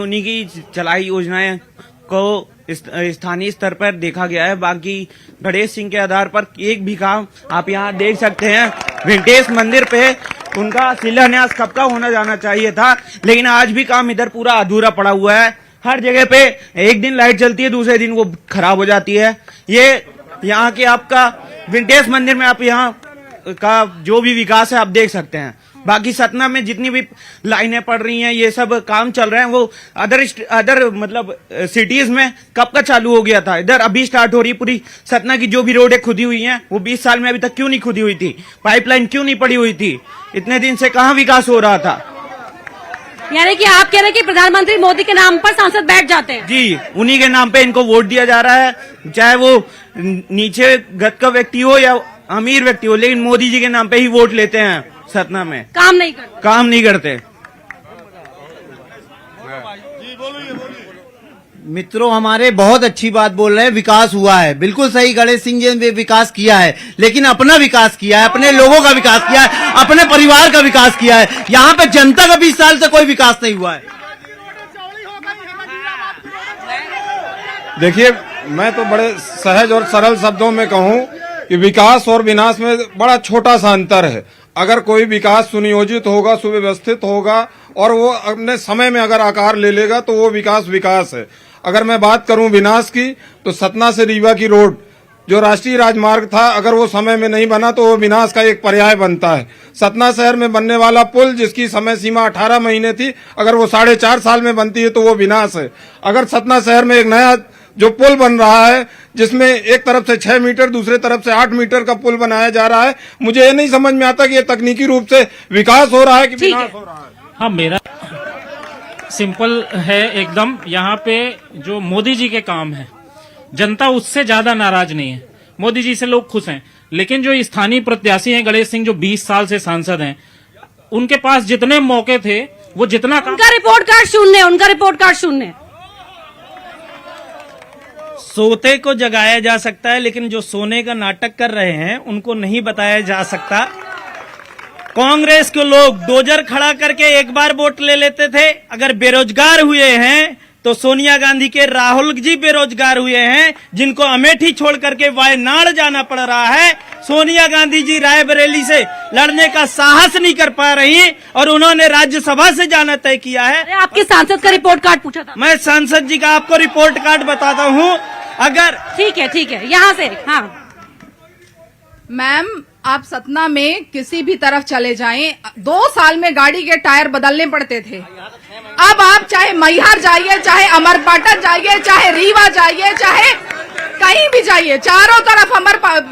उन्हीं की चलाई योजनाएं को स्थानीय स्तर पर देखा गया है। बाकी गणेश सिंह के आधार पर एक भी काम आप यहाँ देख सकते हैं। वेंकटेश मंदिर पे उनका शिलान्यास कब का होना जाना चाहिए था, लेकिन आज भी काम इधर पूरा अधूरा पड़ा हुआ है। हर जगह पे एक दिन लाइट चलती है, दूसरे दिन वो खराब हो जाती है। ये यहाँ के आपका वेंकटेश मंदिर में आप यहाँ का जो भी विकास है आप देख सकते हैं। बाकी सतना में जितनी भी लाइनें पड़ रही हैं, ये सब काम चल रहे हैं, वो अदर मतलब सिटीज में कब का चालू हो गया था। इधर अभी स्टार्ट हो रही पूरी सतना की जो भी रोडें खुदी हुई हैं, वो 20 साल में अभी तक क्यों नहीं खुदी हुई थी? पाइपलाइन क्यों नहीं पड़ी हुई थी? इतने दिन से कहाँ विकास हो रहा था? यानी कि आप कह रहे हैं कि प्रधानमंत्री मोदी के नाम पर सांसद बैठ जाते हैं? जी, उन्हीं के नाम पे इनको वोट दिया जा रहा है, चाहे वो नीचे गत का व्यक्ति हो या अमीर व्यक्ति हो, लेकिन मोदी जी के नाम पे ही वोट लेते हैं। सतना में काम नहीं करते। मित्रों, हमारे बहुत अच्छी बात बोल रहे हैं, विकास हुआ है, बिल्कुल सही। गणेश सिंह जी ने विकास किया है, लेकिन अपना विकास किया है, अपने लोगों का विकास किया है, अपने परिवार का विकास किया है। यहाँ पे जनता का 20 साल से कोई विकास नहीं हुआ है। देखिए, मैं तो बड़े सहज और सरल शब्दों में कहूँ कि विकास और विनाश में बड़ा छोटा सा अंतर है। अगर कोई विकास सुनियोजित होगा, सुव्यवस्थित होगा और वो अपने समय में अगर आकार ले लेगा तो वो विकास है। अगर मैं बात करूं विनाश की, तो सतना से रीवा की रोड जो राष्ट्रीय राजमार्ग था, अगर वो समय में नहीं बना तो वो विनाश का एक पर्याय बनता है। सतना शहर में बनने वाला पुल जिसकी समय सीमा 18 महीने थी, अगर वो 4.5 साल में बनती है तो वो विनाश है। अगर सतना शहर में एक नया जो पुल बन रहा है, जिसमें एक तरफ से 6 मीटर दूसरे तरफ से 8 मीटर का पुल बनाया जा रहा है, मुझे ये नहीं समझ में आता कि ये तकनीकी रूप से विकास हो रहा है कि विनाश हो रहा है। हाँ, मेरा सिंपल है एकदम। यहाँ पे जो मोदी जी के काम है, जनता उससे ज्यादा नाराज नहीं है। मोदी जी से लोग खुश हैं, लेकिन जो स्थानीय प्रत्याशी हैं गणेश सिंह, जो 20 साल से सांसद हैं, उनके पास जितने मौके थे वो जितना उनका रिपोर्ट कार्ड शून्य। सोते को जगाया जा सकता है, लेकिन जो सोने का नाटक कर रहे हैं उनको नहीं बताया जा सकता। कांग्रेस के लोग डोजर खड़ा करके एक बार वोट ले लेते थे। अगर बेरोजगार हुए हैं तो सोनिया गांधी के राहुल जी बेरोजगार हुए हैं, जिनको अमेठी छोड़ करके वायनाड जाना पड़ रहा है। सोनिया गांधी जी रायबरेली से लड़ने का साहस नहीं कर पा रही और उन्होंने राज्यसभा से जाना तय किया है। आपके सांसद का रिपोर्ट कार्ड पूछा था। मैं सांसद जी का आपको रिपोर्ट कार्ड बताता हूँ। अगर ठीक है, यहाँ से। हाँ मैम, आप सतना में किसी भी तरफ चले जाएं, 2 साल में गाड़ी के टायर बदलने पड़ते थे। अब आप चाहे मैहर जाइए, चाहे अमरपाटन जाइए, चाहे रीवा जाइए, चाहे कहीं भी जाइए, चारों तरफ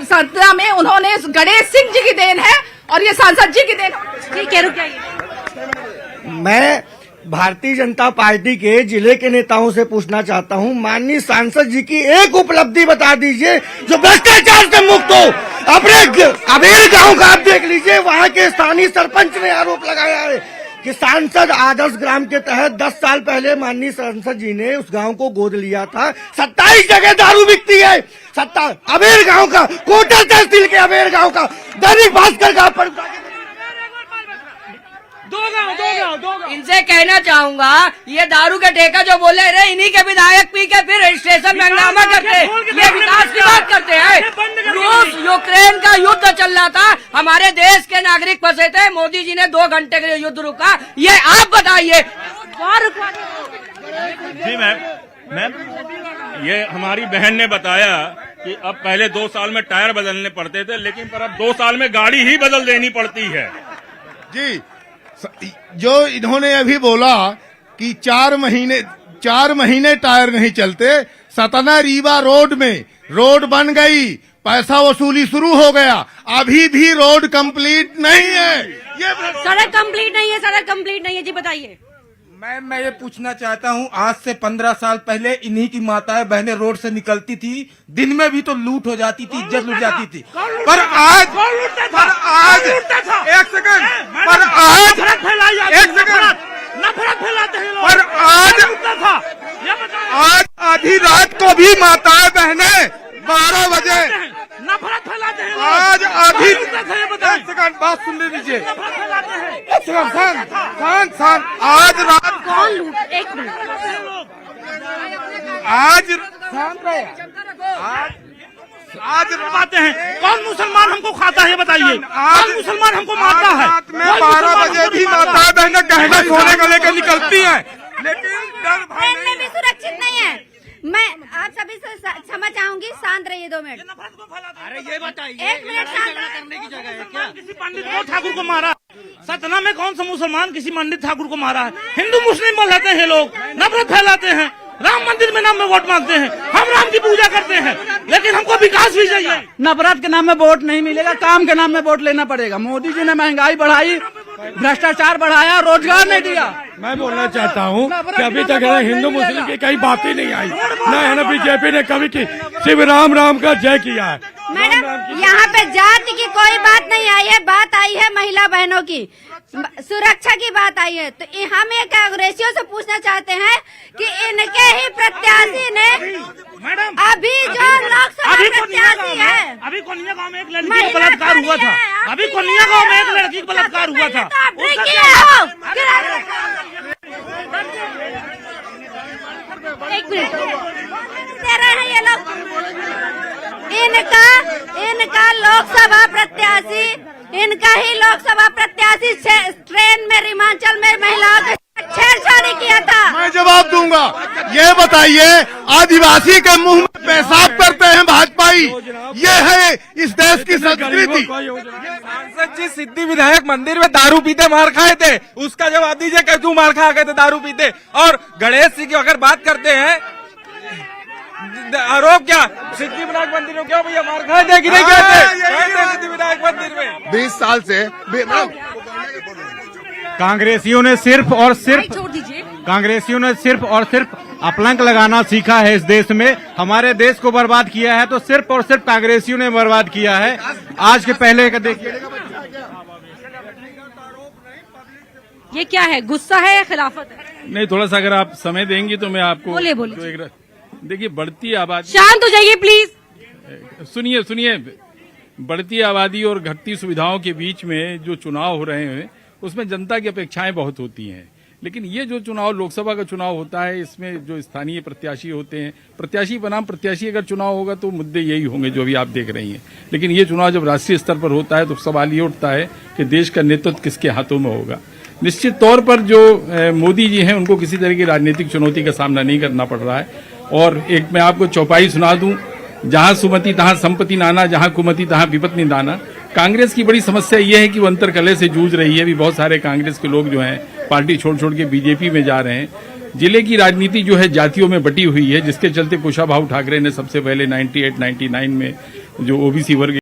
सतना में उन्होंने गणेश सिंह जी की देन है और ये सांसद जी की देन है। ठीक है, रुक जाइए। मैं भारतीय जनता पार्टी के जिले के नेताओं से पूछना चाहता हूं, माननीय सांसद जी की एक उपलब्धि बता दीजिए जो भ्रष्टाचार से मुक्त हो। अपने अबेर गांव का आप देख लीजिए, वहां के स्थानीय सरपंच ने आरोप लगाया है कि सांसद आदर्श ग्राम के तहत 10 साल पहले माननीय सांसद जी ने उस गांव को गोद लिया था। 27 जगह दारू बिकती है। अबेर गांव का, कोटा तहसील के अबेर गांव का, दैनिक भास्कर का दो गाँव। इनसे कहना चाहूंगा, ये दारू का ठेका जो बोले रहे, इन्हीं के विधायक पी के फिर रजिस्ट्रेशन में हंगामा करते, ये विकास की बात करते हैं। रूस यूक्रेन का युद्ध चल रहा था, हमारे देश के नागरिक फंसे थे, मोदी जी ने 2 घंटे के लिए युद्ध रुका। ये आप बताइए। जी मैम, ये हमारी बहन ने बताया कि अब पहले 2 साल में टायर बदलने पड़ते थे, लेकिन पर अब 2 साल में गाड़ी ही बदल देनी पड़ती है। जी, जो इन्होंने अभी बोला कि 4 महीने टायर नहीं चलते, सतना रीवा रोड में रोड बन गई, पैसा वसूली शुरू हो गया, अभी भी रोड कंप्लीट नहीं है। ये सड़क कंप्लीट नहीं है। जी बताइए। मैं ये पूछना चाहता हूँ, आज से 15 साल पहले इन्हीं की माताएं बहनें रोड से निकलती थी, दिन में भी तो लूट हो जाती थी, इज्जत लूट जाती थी। पर आज आज आधी रात को भी माताएं बहनें 12 बजे नफरत फैलाते हैं। आज आधी बात सुन लीजिए। शांत शांत शांत। आज रात कौन लूट, एक मिनट, आज शांत रहे। आज बातें हैं, कौन मुसलमान हमको खाता है ये बताइए, कौन मुसलमान हमको मारता है? रात में 12 बजे भी माता बहनें गहना सोने का लेकर निकलती हैं, लेकिन डर भय ट्रेन में भी सुरक्षित नहीं है। मैं आप सभी से क्षमा चाहूंगी, शांत रहिए 2 मिनट। अरे ये बताइए, 1 मिनट शांत करने की जगह है क्या? किसी पंडित को ठाकुर को मारा, सतना में कौन सा मुसलमान किसी पंडित ठाकुर को मारा है? हिंदू मुस्लिम बोलाते हैं लोग, नफरत फैलाते हैं, राम मंदिर में नाम में वोट मांगते हैं, हम राम की पूजा करते हैं, लेकिन हमको विकास भी चाहिए। नफरत के नाम में वोट नहीं मिलेगा, काम के नाम में वोट लेना पड़ेगा। मोदी जी ने महंगाई बढ़ाई, भ्रष्टाचार बढ़ाया, रोजगार नहीं दिया। मैं बोलना चाहता हूँ कि अभी तक है हिंदू मुस्लिम की कई बात ही नहीं आई, ना है ना बीजेपी ने कभी की, सिर्फ राम राम का जय किया है। मैडम, यहाँ पे जाति की कोई बात नहीं आई है, बात आई है महिला बहनों की, सुरक्षा की बात आई है। तो हम ये कांग्रेसियों से पूछना चाहते हैं कि इनके ही प्रत्याशी ने मैडम अभी जो लोकसभा प्रत्याशी है, अभी कोनिया गांव में एक लड़की का बलात्कार हुआ था, अभी कोनिया गांव में एक लड़की का बलात्कार हुआ था। तो आप नहीं किए हो। एक मिनट दे रहे हैं ये लोग। इनका लोकसभा प्रत्याशी, इनका ही लोकसभा प्रत्याशी ट्रेन में रिमांचल में महिलाओं के छेड़छाड़ी किया था। मैं जवाब दूंगा। ये बताइए, आदिवासी के मुंह में पेशाब करते हैं भाजपाई, ये है इस देश की संस्कृति। सांसद जी सिद्धि विधायक मंदिर में दारू पीते मार खाए थे, उसका जवाब दीजिए कि क्यों मार खा गए थे दारू पीते। और गणेश जी की अगर बात करते हैं, आरोप क्या सिद्धि विनायक मंदिर में, क्यों भैया मार खाए थे कि नहीं गए थे सिद्धि विनायक मंदिर में? 20 साल से कांग्रेसियों ने सिर्फ और सिर्फ छोड़ दीजिए। कांग्रेसियों ने सिर्फ और सिर्फ अपलंक लगाना सीखा है इस देश में। हमारे देश को बर्बाद किया है तो सिर्फ और सिर्फ कांग्रेसियों ने बर्बाद किया है। आज के पहले का देखिए, ये क्या है, गुस्सा है या खिलाफत है? नहीं, थोड़ा सा अगर आप समय देंगी तो मैं आपको बोलिए। देखिए, बढ़ती आबादी, शांत हो जाइए प्लीज। सुनिए, बढ़ती आबादी और घटती सुविधाओं के बीच में जो चुनाव हो रहे हैं उसमें जनता की अपेक्षाएं बहुत होती हैं, लेकिन ये जो चुनाव लोकसभा का चुनाव होता है, इसमें जो स्थानीय प्रत्याशी होते हैं, प्रत्याशी बनाम प्रत्याशी अगर चुनाव होगा तो मुद्दे यही होंगे जो अभी आप देख रही हैं। लेकिन ये चुनाव जब राष्ट्रीय स्तर पर होता है तो सवाल ये उठता है कि देश का नेतृत्व किसके हाथों में होगा। निश्चित तौर पर जो मोदी जी हैं उनको किसी तरह की राजनीतिक चुनौती का सामना नहीं करना पड़ रहा है। और एक मैं आपको चौपाई सुना दूं, जहां सुमति तहां संपत्ति नाना, जहां कुमति तहां विपत्ति दाना। कांग्रेस की बड़ी समस्या ये है कि वो अंतरकलह से जूझ रही है। अभी बहुत सारे कांग्रेस के लोग जो हैं पार्टी छोड़ के बीजेपी में जा रहे हैं। जिले की राजनीति जो है जातियों में बटी हुई है, जिसके चलते कुशाभाऊ ठाकरे ने सबसे पहले 98-99 में जो ओबीसी वर्ग